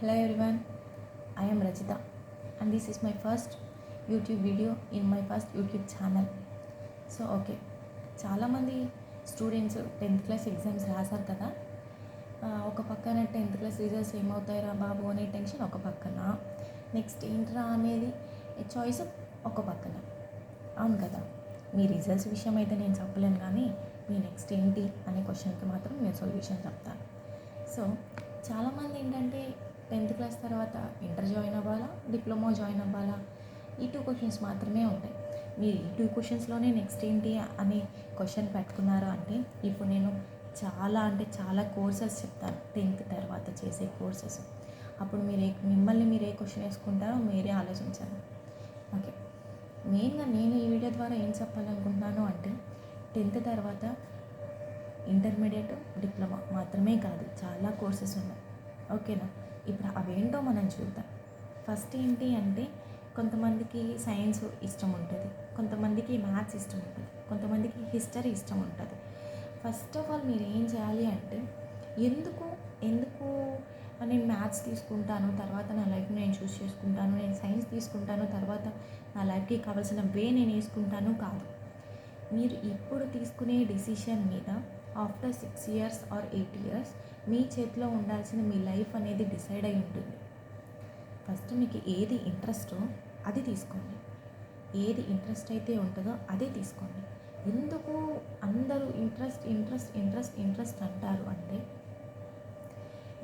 Hello everyone, I am Rajita and this is my first YouTube video in my first YouTube channel. So okay, చాలామంది students 10th class exams రాశారు కదా. ఒక పక్కన 10th class results ఏమవుతాయిరా బాబు అనే tension ఒక పక్కన, next ఏంట్రా అనేది చాయిస్ ఒక పక్కన. అవును కదా, మీ రిజల్ట్స్ విషయం అయితే నేను చెప్పలేను, కానీ మీ నెక్స్ట్ ఏంటి అనే క్వశ్చన్కి మాత్రం నేను సొల్యూషన్ చెప్తాను. సో చాలామంది ఏంటంటే 10th క్లాస్ తర్వాత ఇంటర్ జాయిన్ అవ్వాలా, డిప్లొమా జాయిన్ అవ్వాలా, ఈ 2 క్వశ్చన్స్ మాత్రమే ఉంటాయి. మీరు ఈ 2 క్వశ్చన్స్లోనే నెక్స్ట్ ఏంటి అనే క్వశ్చన్ పెట్టుకున్నారు అంటే ఇప్పుడు నేను చాలా కోర్సెస్ చెప్తాను 10th తర్వాత చేసే కోర్సెస్. అప్పుడు మిమ్మల్ని మీరు ఏ క్వశ్చన్ వేసుకుంటారో మీరే ఆలోచించాలి. ఓకే, మెయిన్గా నేను ఈ వీడియో ద్వారా ఏం చెప్పాలనుకుంటున్నాను అంటే 10th తర్వాత ఇంటర్మీడియట్, డిప్లొమా మాత్రమే కాదు, చాలా కోర్సెస్ ఉన్నాయి. ఓకేనా, ఇప్పుడు అవేంటో మనం చూద్దాం. ఫస్ట్ ఏంటి అంటే కొంతమందికి సైన్స్ ఇష్టం ఉంటుంది, కొంతమందికి మ్యాథ్స్ ఇష్టం ఉంటుంది, కొంతమందికి హిస్టరీ ఇష్టం ఉంటుంది. ఫస్ట్ ఆఫ్ ఆల్ మీరు ఏం చేయాలి అంటే ఎందుకు నేను మ్యాథ్స్ తీసుకుంటాను, తర్వాత నా లైఫ్ నేను చూస్ చేసుకుంటాను, నేను సైన్స్ తీసుకుంటాను, తర్వాత నా లైఫ్కి కావాల్సిన వే నేను వేసుకుంటాను కాదు. మీరు ఇప్పుడు తీసుకునే డిసిషన్ మీద ఆఫ్టర్ 6 years ఆర్ 8 years మీ చేతిలో ఉండాల్సిన మీ లైఫ్ అనేది డిసైడ్ అయి ఉంటుంది. ఫస్ట్ మీకు ఏది ఇంట్రెస్టో అది తీసుకోండి, ఏది ఇంట్రెస్ట్ అయితే ఉంటుందో అదే తీసుకోండి. ఎందుకు అందరూ ఇంట్రెస్ట్ అంటారు అంటే,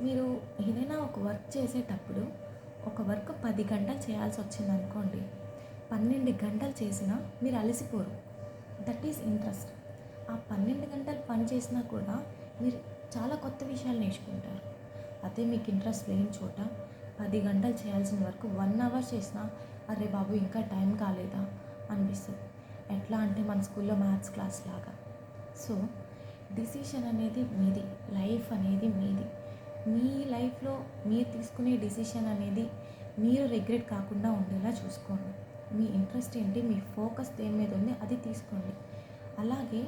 మీరు ఏదైనా ఒక వర్క్ చేసేటప్పుడు ఒక వర్క్ 10 గంటలు చేయాల్సి వచ్చిందనుకోండి, 12 గంటలు చేసినా మీరు అలసిపోరు. That is interest. ఆ 12 గంటలు పని చేసినా కూడా మీరు చాలా కొత్త విషయాలు నేర్చుకుంటారు. అదే మీకు ఇంట్రెస్ట్ లేని చోట 10 గంటలు చేయాల్సిన వరకు 1 hour చేసినా అరే బాబు ఇంకా టైం కాలేదా అనిపిస్తుంది. ఎట్లా అంటే మన స్కూల్లో మ్యాథ్స్ క్లాస్ లాగా. సో డిసిషన్ అనేది మీది, లైఫ్ అనేది మీది. మీ లైఫ్లో మీరు తీసుకునే డిసిషన్ అనేది మీరు రిగ్రెట్ కాకుండా ఉండేలా చూసుకోండి. మీ ఇంట్రెస్ట్ ఏంటి, మీ ఫోకస్ దేని మీద ఉంది అది తీసుకోండి. అలాగే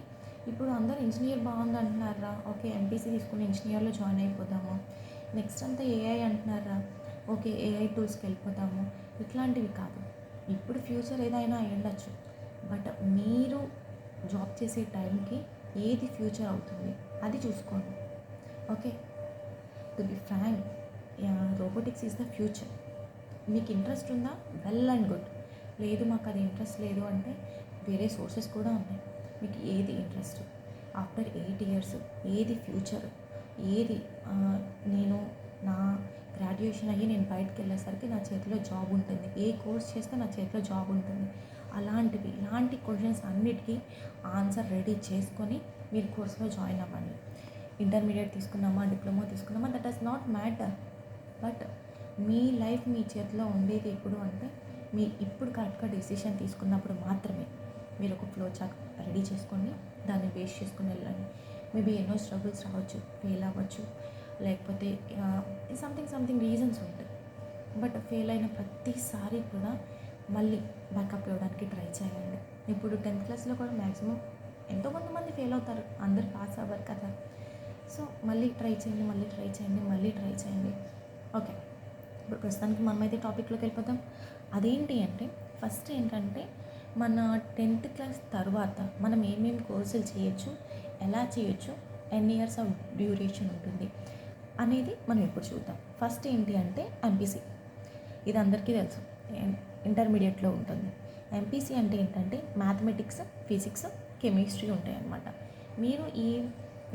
ఇప్పుడు అందరూ ఇంజనీర్ బాగుంది అంటున్నారా, ఓకే ఎంపీసీ తీసుకుని ఇంజనీర్లో జాయిన్ అయిపోదాము. నెక్స్ట్ అంతా ఏఐ అంటున్నారా, ఓకే ఏఐ టూల్స్కి వెళ్ళిపోతాము. ఇట్లాంటివి కాదు. ఇప్పుడు ఫ్యూచర్ ఏదైనా అయి ఉండొచ్చు, బట్ మీరు జాబ్ చేసే టైంకి ఏది ఫ్యూచర్ అవుతుంది అది చూసుకోండి. Okay, to be frank, robotics is the future. మీకు ఇంట్రెస్ట్ ఉందా, వెల్ అండ్ గుడ్. లేదు మాకు అది ఇంట్రెస్ట్ లేదు అంటే వేరే సోర్సెస్ కూడా ఉన్నాయి. మీకు ఏది ఇంట్రెస్ట్, ఆఫ్టర్ 8 years ఏది ఫ్యూచర్, ఏది నేను నా గ్రాడ్యుయేషన్ అయ్యి నేను బయటకు వెళ్ళేసరికి నా చేతిలో జాబ్ ఉంటుంది, ఏ కోర్స్ చేస్తే నా చేతిలో జాబ్ ఉంటుంది, ఇలాంటి క్వశ్చన్స్ అన్నిటికీ ఆన్సర్ రెడీ చేసుకొని మీరు కోర్సులో జాయిన్ అవ్వండి. ఇంటర్మీడియట్ తీసుకున్నామా, డిప్లొమా తీసుకున్నామా, that does not matter. But మీ లైఫ్ మీ చేతిలో ఉండేది ఎప్పుడు అంటే ఇప్పుడు కరెక్ట్గా డెసిషన్ తీసుకున్నప్పుడు మాత్రమే. మీరు ఒక ఫ్లో చార్ట్ రెడీ చేసుకోండి, దాన్ని బేస్ చేసుకుని వెళ్ళండి. మేబీ ఎన్నో స్ట్రగుల్స్ రావచ్చు, ఫెయిల్ అవ్వచ్చు, లేకపోతే సంథింగ్ రీజన్స్ ఉంటాయి. బట్ ఫెయిల్ అయిన ప్రతిసారి కూడా మళ్ళీ బ్యాకప్ ఇవ్వడానికి ట్రై చేయండి. ఇప్పుడు 10th క్లాస్లో కూడా మ్యాక్సిమం ఎంతో కొంతమంది ఫెయిల్ అవుతారు, అందరు పాస్ అవ్వరు కదా. సో మళ్ళీ ట్రై చేయండి. ఓకే, ఇప్పుడు ప్రస్తుతానికి మనమైతే టాపిక్లోకి వెళ్ళిపోతాం. అదేంటి అంటే ఫస్ట్ ఏంటంటే మన 10th క్లాస్ తర్వాత మనం ఏమేమి కోర్సులు చేయొచ్చు, ఎలా చేయొచ్చు, ఎన్ని ఇయర్స్ ఆఫ్ డ్యూరేషన్ ఉంటుంది అనేది మనం ఇప్పుడు చూద్దాం. ఫస్ట్ ఏంటి అంటే ఎంపీసీ. ఇది అందరికీ తెలుసు, ఇంటర్మీడియట్లో ఉంటుంది. ఎంపీసీ అంటే ఏంటంటే మ్యాథమెటిక్స్, ఫిజిక్స్, కెమిస్ట్రీ ఉంటాయి అన్నమాట. మీరు ఈ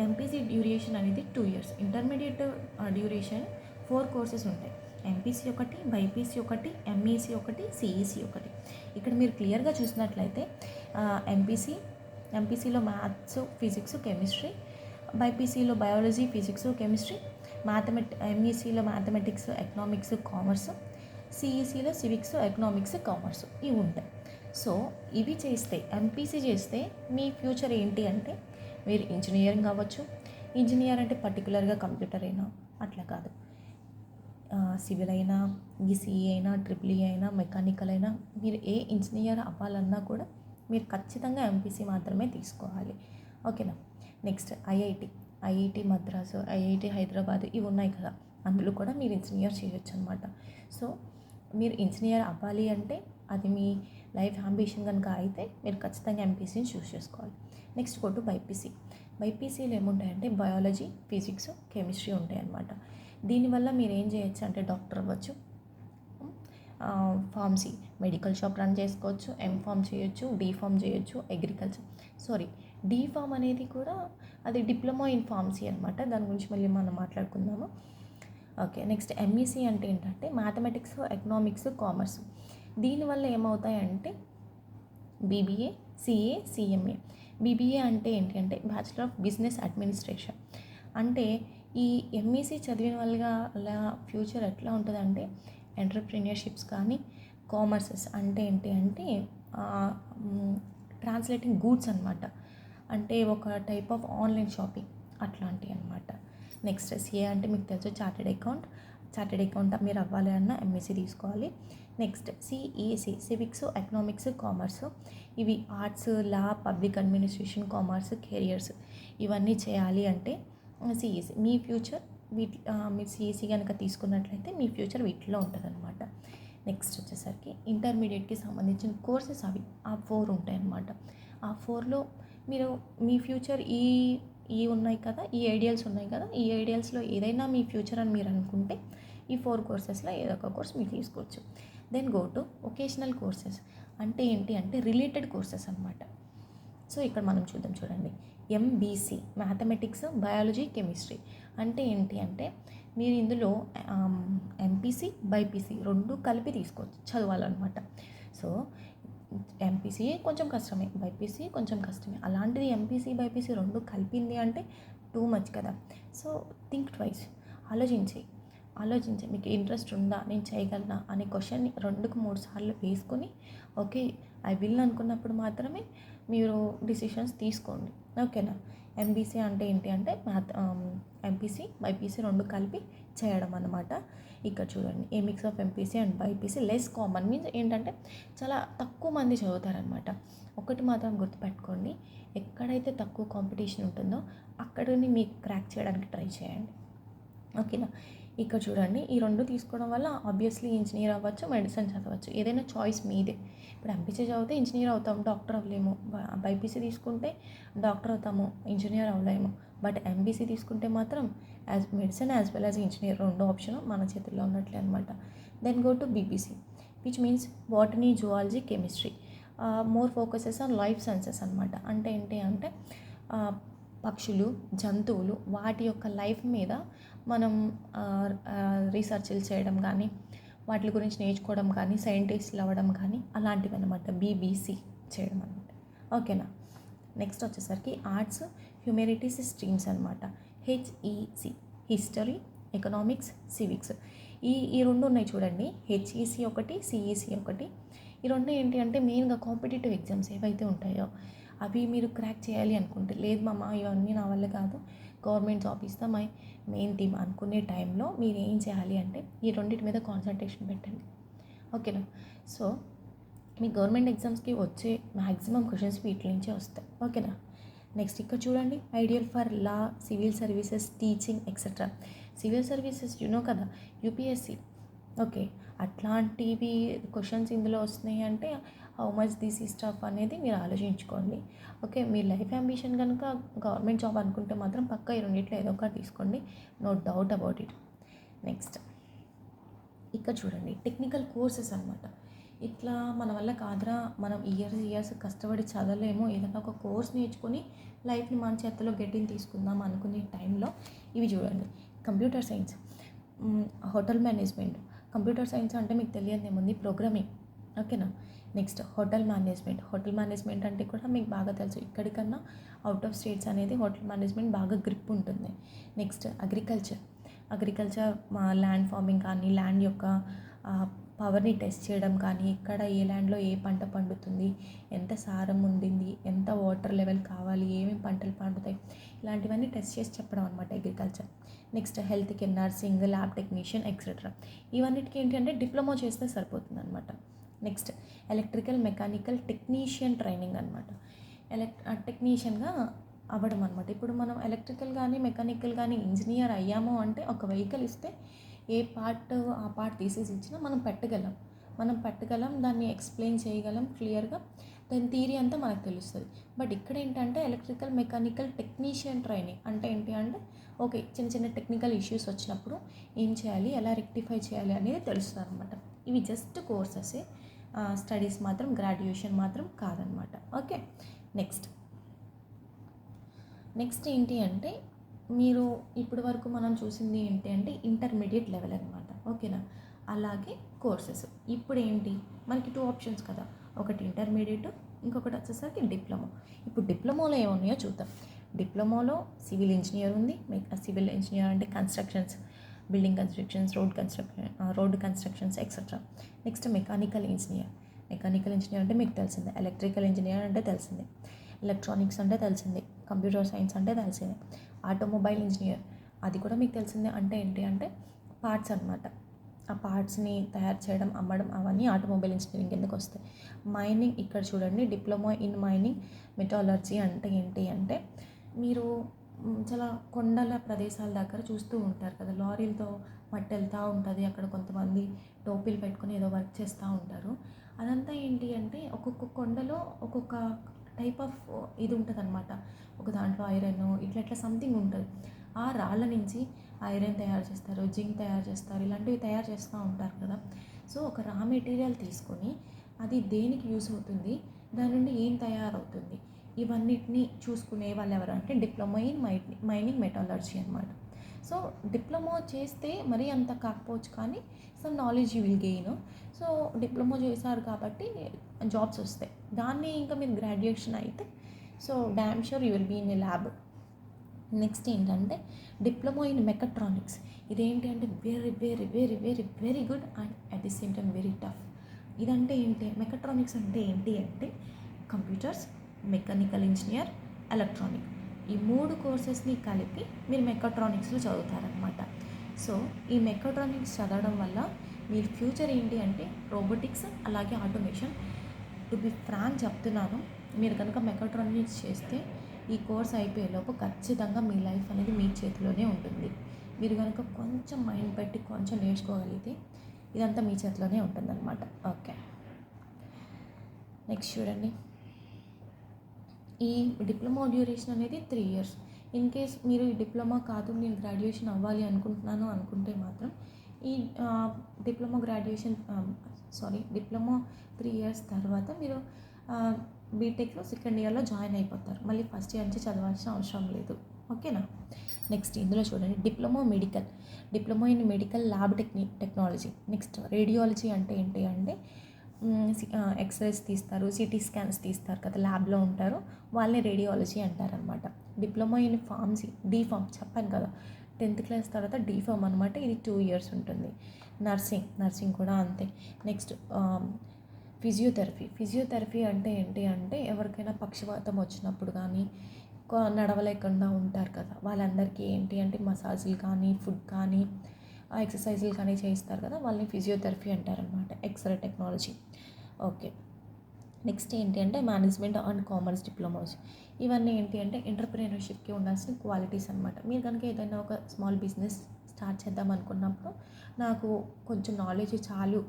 ఎంపీసీ డ్యూరేషన్ అనేది 2 years. ఇంటర్మీడియట్ డ్యూరేషన్ 4 courses ఉంటాయి. ఎంపీసీ ఒకటి, బైపీసీ ఒకటి, ఎంఈసీ ఒకటి, సిఈసీ ఒకటి. ఇక్కడ మీరు క్లియర్గా చూసినట్లయితే ఎంపీసీలో మ్యాథ్స్, ఫిజిక్స్, కెమిస్ట్రీ, బైపీసీలో బయాలజీ, ఫిజిక్స్, కెమిస్ట్రీ, ఎంఈసీలో మ్యాథమెటిక్స్, ఎకనామిక్స్, కామర్స్, సిఈసీలో సివిక్స్, ఎకనామిక్స్, కామర్స్ ఇవి ఉంటాయి. సో ఇవి చేస్తే, ఎంపీసీ చేస్తే మీ ఫ్యూచర్ ఏంటి అంటే మీరు ఇంజనీరింగ్ అవ్వచ్చు. ఇంజనీర్ అంటే పర్టికులర్గా కంప్యూటర్ అయినా అట్లా కాదు, సివిల్ అయినా, ఈసీఈ అయినా, ట్రిపుల్ ఈ అయినా, మెకానికల్ అయినా, మీరు ఏ ఇంజనీర్ అవ్వాలన్నా కూడా మీరు ఖచ్చితంగా ఎంపీసీ మాత్రమే తీసుకోవాలి. ఓకేనా. Next IIT Madras, IIT Hyderabad ఇవి ఉన్నాయి కదా. అందులో కూడా మీరు ఇంజనీర్ చేయొచ్చు అనమాట. సో మీరు ఇంజనీర్ అవ్వాలి అంటే అది మీ లైఫ్ అంబిషన్ కనుక అయితే మీరు ఖచ్చితంగా ఎంపీసీని చూస్ చేసుకోవాలి. Next go to BiPC. బైపీసీలో ఏముంటాయంటే బయాలజీ, ఫిజిక్స్, కెమిస్ట్రీ ఉంటాయి అన్నమాట. దీనివల్ల మీరు ఏం చేయొచ్చు అంటే డాక్టర్ అవ్వచ్చు, ఫార్మసీ మెడికల్ షాప్ రన్ చేసుకోవచ్చు, ఎంఫార్మ్ చేయొచ్చు, డీఫార్మ్ చేయొచ్చు, డీఫార్మ్ అనేది కూడా అది డిప్లొమా ఇన్ ఫార్మసీ అనమాట. దాని గురించి మళ్ళీ మనం మాట్లాడుకుందాము. ఓకే, నెక్స్ట్ ఎంఈసీ అంటే ఏంటంటే మ్యాథమెటిక్స్, ఎకనామిక్స్, కామర్స్. దీనివల్ల ఏమవుతాయంటే బీబీఏ, సిఏ, సిఎంఏ. బీబీఏ అంటే ఏంటి అంటే బ్యాచిలర్ ఆఫ్ బిజినెస్ అడ్మినిస్ట్రేషన్. అంటే ఈ ఎంఈసీ చదివిన వాళ్ళగా అలా ఫ్యూచర్ ఎట్లా ఉంటుందంటే ఎంటర్ప్రీనియర్షిప్స్ కానీ, కామర్సెస్ అంటే ఏంటి అంటే ట్రాన్స్లేటింగ్ గూడ్స్ అనమాట. అంటే ఒక టైప్ ఆఫ్ ఆన్లైన్ షాపింగ్ అట్లాంటివి అనమాట. నెక్స్ట్ సిఏ అంటే మీకు తెలుసు చార్టెడ్ అకౌంట్ మీరు అవ్వాలి అన్న ఎంఎస్సీ తీసుకోవాలి. Next CEC civics, economics, commerce. ఇవి ఆర్ట్స్, లా, పబ్లిక్ అడ్మినిస్ట్రేషన్, కామర్స్, కెరియర్స్ ఇవన్నీ చేయాలి అంటే సిఈసి. మీ ఫ్యూచర్ మీరు సిఈసి కనుక తీసుకున్నట్లయితే మీ ఫ్యూచర్ వీటిలో ఉంటుంది అనమాట. నెక్స్ట్ వచ్చేసరికి ఇంటర్మీడియట్కి సంబంధించిన కోర్సెస్ ఆ 4 ఉంటాయి అన్నమాట. ఆ 4లో మీరు మీ ఫ్యూచర్ ఈ ఉన్నాయి కదా, ఈ ఐడియల్స్ ఉన్నాయి కదా, ఈ ఐడియల్స్లో ఏదైనా మీ ఫ్యూచర్ అని మీరు అనుకుంటే ఈ 4 కోర్సెస్లో ఏదో ఒక కోర్స్ మీరు తీసుకోవచ్చు. Then go to vocational courses. అంటే ఏంటి అంటే రిలేటెడ్ కోర్సెస్ అనమాట. సో ఇక్కడ మనం చూడండి, ఎంబీసీ మ్యాథమెటిక్స్, బయాలజీ, కెమిస్ట్రీ. అంటే ఏంటి అంటే మీరు ఇందులో ఎంపీసీ, బైపీసీ 2 కలిపి తీసుకోవచ్చు, చదవాలన్నమాట. సో ఎంపీసీ కొంచెం కష్టమే, బైపీసీ కొంచెం కష్టమే. అలాంటిది ఎంపీసీ, బైపీసీ 2 కలిపింది అంటే టూ మచ్ కదా. సో థింక్ ట్వైస్, ఆలోచించి మీకు ఇంట్రెస్ట్ ఉందా, నేను చేయగలనా అనే క్వశ్చన్ని 2కు 3 సార్లు వేసుకొని ఓకే ఐ విల్ అనుకున్నప్పుడు మాత్రమే మీరు డిసిషన్స్ తీసుకోండి. ఓకేనా. ఎంబీసీ అంటే ఏంటి అంటే ఎంపీసీ, బైపీసీ 2 కలిపి చేయడం అన్నమాట. ఇక్కడ చూడండి, a mix of MPC and BiPC less common means ఏంటంటే చాలా తక్కువ మంది చదువుతారనమాట. ఒకటి మాత్రం గుర్తుపెట్టుకోండి, ఎక్కడైతే తక్కువ కాంపిటీషన్ ఉంటుందో అక్కడిని మీకు క్రాక్ చేయడానికి ట్రై చేయండి. ఓకేనా. ఇక్కడ చూడండి, ఈ 2 తీసుకోవడం వల్ల ఆబ్వియస్లీ ఇంజనీర్ అవ్వచ్చు, మెడిసిన్ చదవచ్చు, ఏదైనా చాయిస్ మీదే. ఇప్పుడు ఎంపీసీ చదివితే ఇంజనీర్ అవుతాం, డాక్టర్ అవ్వలేము. బైపీసీ తీసుకుంటే డాక్టర్ అవుతాము, ఇంజనీర్ అవ్వలేము. బట్ ఎంబీసీ తీసుకుంటే మాత్రం medicine as well as engineer 2 option మన చేతుల్లో ఉన్నట్లే అనమాట. Then go to BPC which means botany, zoology, chemistry. More focuses on life sciences అనమాట. అంటే ఏంటి అంటే పక్షులు, జంతువులు వాటి యొక్క లైఫ్ మీద మనం రీసెర్చ్లు చేయడం కానీ, వాటి గురించి నేర్చుకోవడం కానీ, సైంటిస్టులు అవ్వడం కానీ అలాంటివి అనమాట బీబీసీ చేయడం అనమాట. ఓకేనా. నెక్స్ట్ వచ్చేసరికి ఆర్ట్స్, హ్యూమానిటీస్ స్ట్రీమ్స్ అనమాట. HEC history, economics, civics. ఈ 2 ఉన్నాయి చూడండి, హెచ్ఈసి ఒకటి, సిఈసి ఒకటి. ఈ 2 ఏంటి అంటే మెయిన్గా కాంపిటేటివ్ ఎగ్జామ్స్ ఏవైతే ఉంటాయో అవి మీరు క్రాక్ చేయాలి అనుకుంటే, లేదు మామ ఇవన్నీ నా వల్ల కాదు, గవర్నమెంట్ జాబ్ ఇస్తా మై మెయిన్ థీమ్ అనుకునే టైంలో మీరు ఏం చేయాలి అంటే ఈ 2 మీద కాన్సన్ట్రేషన్ పెట్టండి. ఓకేనా. సో మీ గవర్నమెంట్ ఎగ్జామ్స్కి వచ్చే మ్యాక్సిమం క్వశ్చన్స్ వీటి నుంచే వస్తాయి. ఓకేనా. నెక్స్ట్ ఇక్కడ చూడండి, ideal for law, civil services, teaching etcetera. Civil services కదా, యూపీఎస్సి. ఓకే, అట్లాంటివి క్వశ్చన్స్ ఇందులో వస్తున్నాయి అంటే how much this is tough అనేది మీరు ఆలోచించుకోండి. ఓకే, మీ లైఫ్ అంబిషన్ కనుక గవర్నమెంట్ జాబ్ అనుకుంటే మాత్రం పక్కా ఈ 2 ఏదో ఒకటి తీసుకోండి, no doubt about it. Next ఇక్కడ చూడండి, టెక్నికల్ కోర్సెస్ అనమాట. ఇట్లా మన వల్ల కాదురా, మనం ఇయర్స్ కష్టపడి చదవలేము, ఏదైనా ఒక కోర్స్ నేర్చుకొని లైఫ్ని మన చేతిలో గట్టిని తీసుకుందాం అనుకునే టైంలో ఇవి చూడండి. Computer science, hotel management. Computer science అంటే మీకు తెలియదు ఏముంది, ప్రోగ్రామింగ్. ఓకేనా. నెక్స్ట్ హోటల్ మేనేజ్మెంట్ అంటే కూడా మీకు బాగా తెలుసు, ఇక్కడికన్నా అవుట్ ఆఫ్ స్టేట్స్ అనేది హోటల్ మేనేజ్మెంట్ బాగా గ్రిప్ ఉంటుంది. నెక్స్ట్ అగ్రికల్చర్ ల్యాండ్ ఫార్మింగ్ కానీ, ల్యాండ్ యొక్క పవర్ని టెస్ట్ చేయడం కానీ, ఇక్కడ ఏ ల్యాండ్లో ఏ పంట పండుతుంది, ఎంత సారం ఉండింది, ఎంత వాటర్ లెవెల్ కావాలి, ఏమేమి పంటలు పండుతాయి, ఇలాంటివన్నీ టెస్ట్ చేసి చెప్పడం అనమాట agriculture. Next health care, nursing, lab technician etcetera. ఇవన్నిటికీ ఏంటి అంటే డిప్లొమా చేస్తే సరిపోతుంది అనమాట. Next electrical, mechanical technician training అనమాట. టెక్నీషియన్గా అవ్వడం అనమాట. ఇప్పుడు మనం ఎలక్ట్రికల్ కానీ మెకానికల్ కానీ ఇంజనీర్ అయ్యాము అంటే ఒక వెహికల్ ఇస్తే ఏ పార్ట్ ఆ పార్ట్ తీసేసి ఇచ్చినా మనం పెట్టగలం, దాన్ని ఎక్స్ప్లెయిన్ చేయగలం క్లియర్గా, దాని థియరీ అంతా మనకు తెలుస్తుంది. బట్ ఇక్కడ ఏంటంటే ఎలక్ట్రికల్ మెకానికల్ టెక్నీషియన్ ట్రైనింగ్ అంటే ఏంటి అంటే ఓకే, చిన్న చిన్న టెక్నికల్ ఇష్యూస్ వచ్చినప్పుడు ఏం చేయాలి, ఎలా రెక్టిఫై చేయాలి అనేది తెలుస్తుంది అనమాట. ఇవి జస్ట్ కోర్సెసే, స్టడీస్ మాత్రం గ్రాడ్యుయేషన్ మాత్రం కాదనమాట. ఓకే, నెక్స్ట్ ఏంటి అంటే మీరు ఇప్పటి వరకు మనం చూసింది ఏంటి అంటే ఇంటర్మీడియట్ లెవెల్ అనమాట. ఓకేనా? అలాగే కోర్సెస్ ఇప్పుడు ఏంటి, మనకి 2 ఆప్షన్స్ కదా, ఒకటి ఇంటర్మీడియట్, ఇంకొకటి వచ్చేసరికి డిప్లొమా. ఇప్పుడు డిప్లొమాలో ఏమున్నాయో చూద్దాం. డిప్లొమాలో సివిల్ ఇంజనీర్ ఉంది. సివిల్ ఇంజనీర్ అంటే constructions, building constructions, road constructions etcetera. Next mechanical engineer అంటే మీకు తెలిసిందే. ఎలక్ట్రికల్ ఇంజనీర్ అంటే తెలిసిందే. ఎలక్ట్రానిక్స్ అంటే తెలిసిందే. కంప్యూటర్ సైన్స్ అంటే తెలిసిందే. ఆటోమొబైల్ ఇంజనీర్ అది కూడా మీకు తెలిసిందే. అంటే ఏంటి అంటే పార్ట్స్ అనమాట. ఆ పార్ట్స్ని తయారు చేయడం, అమ్మడం అవన్నీ ఆటోమొబైల్ ఇంజనీరింగ్ కిందకు వస్తాయి. మైనింగ్ ఇక్కడ చూడండి, డిప్లొమా ఇన్ మైనింగ్ మెటాలర్జీ అంటే ఏంటి అంటే మీరు చాలా కొండల ప్రదేశాల దగ్గర చూస్తూ ఉంటారు కదా, లారీలతో మట్టి వెళ్తూ ఉంటుంది, అక్కడ కొంతమంది టోపీలు పెట్టుకొని ఏదో వర్క్ చేస్తూ ఉంటారు. అదంతా ఏంటి అంటే ఒక్కొక్క కొండలో ఒక్కొక్క టైప్ ఆఫ్ ఇది ఉంటుంది అనమాట. ఒక దాంట్లో ఐరన్ ఇట్లా సంథింగ్ ఉంటుంది. ఆ రాళ్ళ నుంచి ఐరన్ తయారు చేస్తారు, జింక్ తయారు చేస్తారు, ఇలాంటివి తయారు చేస్తూ ఉంటారు కదా. సో ఒక రా మెటీరియల్ తీసుకొని అది దేనికి యూస్ అవుతుంది, దాని నుండి ఏం తయారవుతుంది, ఇవన్నిటిని చూసుకునే వాళ్ళు ఎవరు అంటే డిప్లొమా ఇన్ మైనింగ్ మెటాలర్జీ అనమాట. సో డిప్లొమా చేస్తే మరీ అంత కాకపోవచ్చు, కానీ some knowledge you will gain. So diploma చేశారు కాబట్టి జాబ్స్ వస్తాయి. దాన్ని ఇంకా మీరు గ్రాడ్యుయేషన్ అయితే so damn sure you will be in a lab. Next ఏంటంటే డిప్లొమా ఇన్ మెకట్రానిక్స్. ఇదేంటి అంటే very very very very very good and at the same time very tough. ఇదంటే ఏంటి, మెకట్రానిక్స్ అంటే ఏంటి అంటే కంప్యూటర్స్, మెకానికల్ ఇంజనీర్, ఎలక్ట్రానిక్, ఈ 3 కోర్సెస్ని కలిపి మీరు మెకట్రానిక్స్లో చదువుతారనమాట. సో ఈ మెకట్రానిక్స్ చదవడం వల్ల మీ ఫ్యూచర్ ఏంటి అంటే రోబోటిక్స్ అలాగే ఆటోమేషన్. టు బి ఫ్రాంక్ చెప్తున్నాను, మీరు కనుక మెకట్రానిక్స్ చేస్తే ఈ కోర్స్ అయిపోయేలోపు ఖచ్చితంగా మీ లైఫ్ అనేది మీ చేతిలోనే ఉంటుంది. మీరు కనుక కొంచెం మైండ్ పెట్టి కొంచెం నేర్చుకోగలిగితే ఇదంతా మీ చేతిలోనే ఉంటుందన్నమాట. ఓకే, నెక్స్ట్ చూడండి. ఈ డిప్లొమా డ్యూరేషన్ అనేది 3 years. ఇన్ కేస్ మీరు ఈ డిప్లొమా కాదు, నేను గ్రాడ్యుయేషన్ అవ్వాలి అనుకుంటున్నాను అనుకుంటే మాత్రం ఈ డిప్లొమా 3 years తర్వాత మీరు బీటెక్లో 2nd yearలో జాయిన్ అయిపోతారు. మళ్ళీ ఫస్ట్ ఇయర్ నుంచి చదవాల్సిన అవసరం లేదు. ఓకేనా? నెక్స్ట్ ఇందులో చూడండి, diploma in medical lab technology. Next radiology అంటే ఏంటి అంటే ఎక్స్రేస్ తీస్తారు, సిటీ స్కాన్స్ తీస్తారు కదా, ల్యాబ్లో ఉంటారు, వాళ్ళని రేడియాలజీ అంటారనమాట. డిప్లొమా ఇన్ ఫార్మసీ, డీఫార్మ్ చెప్పాను కదా, 10th class తర్వాత డీఫార్మ్ అనమాట. ఇది 2 years ఉంటుంది. నర్సింగ్ కూడా అంతే. నెక్స్ట్ ఫిజియోథెరపీ అంటే ఏంటి అంటే ఎవరికైనా పక్షవాతం వచ్చినప్పుడు కానీ నడవలేకుండా ఉంటారు కదా, వాళ్ళందరికీ ఏంటి అంటే మసాజ్లు కానీ ఫుడ్ కానీ ఎక్సర్సైజులు కానీ చేయిస్తారు కదా, వాళ్ళని ఫిజియోథెరపీ అంటారనమాట. X ray technology. ఓకే, నెక్స్ట్ ఏంటి అంటే మేనేజ్మెంట్ అండ్ కామర్స్ డిప్లొమాస్. ఇవన్నీ ఏంటి అంటే ఎంటర్ప్రెన్యూర్షిప్కి ఉండాల్సిన క్వాలిటీస్ అనమాట. మీరు కనుక ఏదైనా ఒక స్మాల్ బిజినెస్ స్టార్ట్ చేద్దాం అనుకున్నప్పుడు నాకు కొంచెం నాలెడ్జ్ చాలు,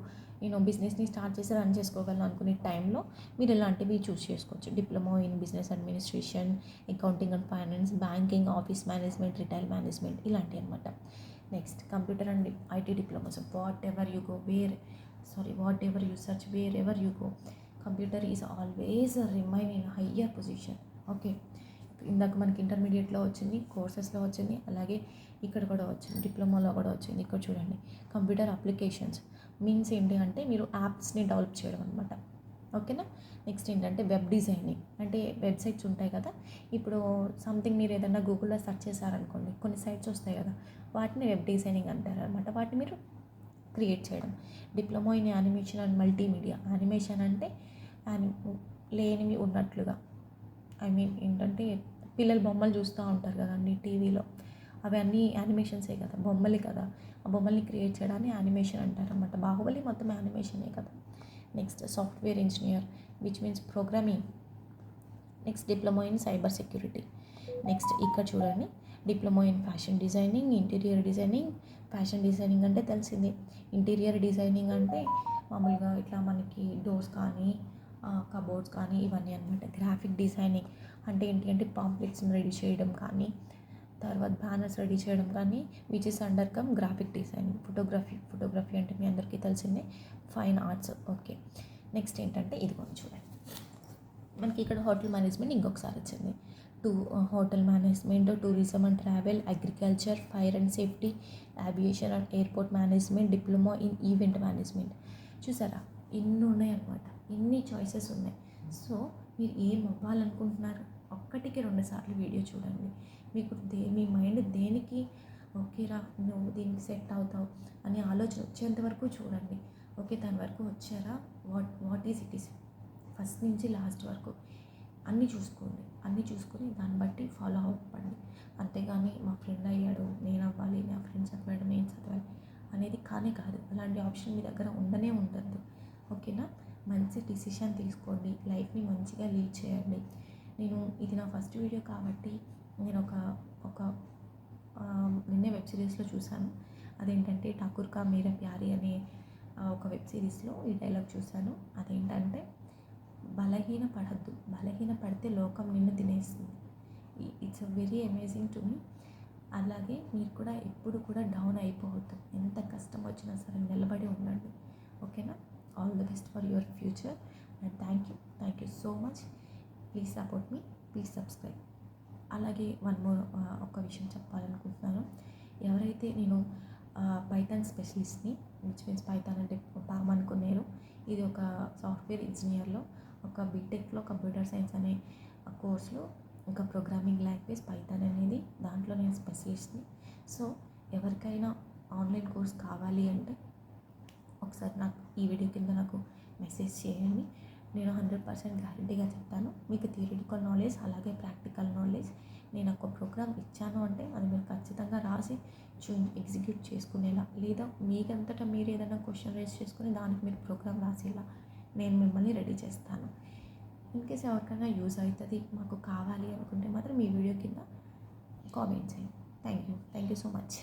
నేను బిజినెస్ని స్టార్ట్ చేసి రన్ చేసుకోగలను అనుకునే టైంలో మీరు ఇలాంటివి చూస్ చేసుకోవచ్చు. Diploma in business administration, accounting and finance, banking, office management, retail management, ఇలాంటివి అనమాట. Next computer and IT diplomas. What ever you search, wear ever you go, computer is always remain in higher position. Okay, ఇందాక మనకి ఇంటర్మీడియట్లో వచ్చింది, కోర్సెస్లో వచ్చింది, అలాగే ఇక్కడ కూడా వచ్చింది, డిప్లొమాలో కూడా వచ్చింది. ఇక్కడ చూడండి, కంప్యూటర్ అప్లికేషన్స్ మీన్స్ ఏంటి అంటే మీరు యాప్స్ని డెవలప్ చేయడం అనమాట. ఓకేనా? నెక్స్ట్ ఏంటంటే వెబ్ డిజైనింగ్ అంటే వెబ్సైట్స్ ఉంటాయి కదా, ఇప్పుడు సంథింగ్ మీరు ఏదైనా గూగుల్లో సెర్చ్ చేశారనుకోండి, కొన్ని సైట్స్ వస్తాయి కదా, వాటిని వెబ్ డిజైనింగ్ అంటారు అనమాట. వాటిని మీరు క్రియేట్ చేయడం. Diploma in animation and multimedia. Animation అంటే లేనివి ఉన్నట్లుగా, ఏంటంటే పిల్లలు బొమ్మలు చూస్తూ ఉంటారు కదండి టీవీలో, అవన్నీ యానిమేషన్సే కదా, బొమ్మలే కదా, ఆ బొమ్మల్ని క్రియేట్ చేయడాన్ని యానిమేషన్ అంటారనమాట. బాహుబలి మొత్తం యానిమేషనే కదా. Next software engineer which means programming. Next diploma in cyber security. Next ఇక్కడ చూడండి, diploma in fashion designing, interior designing. Fashion designing అంటే తెలిసిందే. ఇంటీరియర్ డిజైనింగ్ అంటే మామూలుగా ఇట్లా మనకి డోర్స్ కానీ కబోర్డ్స్ కానీ ఇవన్నీ అనమాట. గ్రాఫిక్ డిజైనింగ్ అంటే ఏంటి అంటే పాంప్లెట్స్ని రెడీ చేయడం కానీ, తర్వాత బ్యానర్స్ రెడీ చేయడం కానీ, which is under come graphic designing. Photography అంటే మీ అందరికీ తెలిసిందే, ఫైన్ ఆర్ట్స్. ఓకే, నెక్స్ట్ ఏంటంటే ఇదిగోండి చూడండి, మనకి ఇక్కడ హోటల్ మేనేజ్మెంట్ ఇంకొకసారి వచ్చింది. Hotel management, tourism and travel, agriculture, fire and safety, aviation and airport management, diploma in event management. చూసారా, ఇన్ని ఉన్నాయి అన్నమాట, ఇన్ని చాయిసెస్ ఉన్నాయి. సో మీరు ఏం అవ్వాలనుకుంటున్నారు, ఒక్కటికి 2 సార్లు వీడియో చూడండి. మీకు మీ మైండ్ దేనికి ఓకేరా నువ్వు దీనికి సెట్ అవుతావు అనే ఆలోచన వచ్చేంత వరకు చూడండి. ఓకే, దాని వరకు వచ్చారా, what is it is first నుంచి లాస్ట్ వరకు అన్నీ చూసుకోండి. అన్నీ చూసుకొని దాన్ని బట్టి ఫాలో అవ్వండి. అంతేగాని మా ఫ్రెండ్ అయ్యాడు నేను అవ్వాలి, నా ఫ్రెండ్ చదివాడు నేను చదవాలి అనేది కాదు. అలాంటి ఆప్షన్ మీ దగ్గర ఉండనే ఉండద్దు. ఓకేనా, మంచి డిసిషన్ తీసుకోండి, లైఫ్ని మంచిగా లీడ్ చేయండి. ఇది నా ఫస్ట్ వీడియో కాబట్టి నేను ఒక నిన్నే వెబ్ సిరీస్లో చూశాను. అదేంటంటే ఠాకూర్ కా మేరా ప్యారీ అనే ఒక వెబ్ సిరీస్లో ఈ డైలాగ్ చూశాను. అదేంటంటే బలహీన పడితే లోకం నిన్ను తినేస్తుంది. It's very amazing to me. అలాగే మీరు కూడా ఎప్పుడు కూడా డౌన్ అయిపోవద్దు. ఎంత కష్టం వచ్చినా సరే నిలబడి ఉండండి. ఓకేనా, all the best for your future and thank you so much. Please support me, please subscribe. అలాగే ఒక విషయం చెప్పాలనుకుంటున్నాను. ఎవరైతే నేను పైథాన్ స్పెషలిస్ట్ని, విచ్ మీన్స్ పైథాన్ అంటే బాగా అనుకున్నారు. ఇది ఒక సాఫ్ట్వేర్ ఇంజనీర్లో ఒక బీటెక్లో కంప్యూటర్ సైన్స్ అనే కోర్స్లో ఒక ప్రోగ్రామింగ్ లాంగ్వేజ్ పైథాన్ అనేది, దాంట్లో నేను స్పెషలిస్ట్ని. సో ఎవరికైనా ఆన్లైన్ కోర్స్ కావాలి అంటే ఒకసారి నాకు ఈ వీడియో కింద నాకు మెసేజ్ చేయండి. నేను 100% గ్యారంటీగా చెప్తాను. మీకు థియరిటికల్ నాలెడ్జ్ అలాగే ప్రాక్టికల్ నాలెడ్జ్ నేను ఒక ప్రోగ్రామ్ ఇచ్చాను అంటే అది మీరు ఖచ్చితంగా రాసి ఎగ్జిక్యూట్ చేసుకునేలా, లేదా మీకంతటా మీరు ఏదైనా క్వశ్చన్ రేస్ చేసుకుని దానికి మీరు ప్రోగ్రామ్ రాసేలా నేను మిమ్మల్ని రెడీ చేస్తాను. ఇన్కేస్ ఎవరికైనా యూజ్ అవుతుంది మాకు కావాలి అనుకుంటే మాత్రం మీ వీడియో కింద కామెంట్ చేయండి. Thank you so much.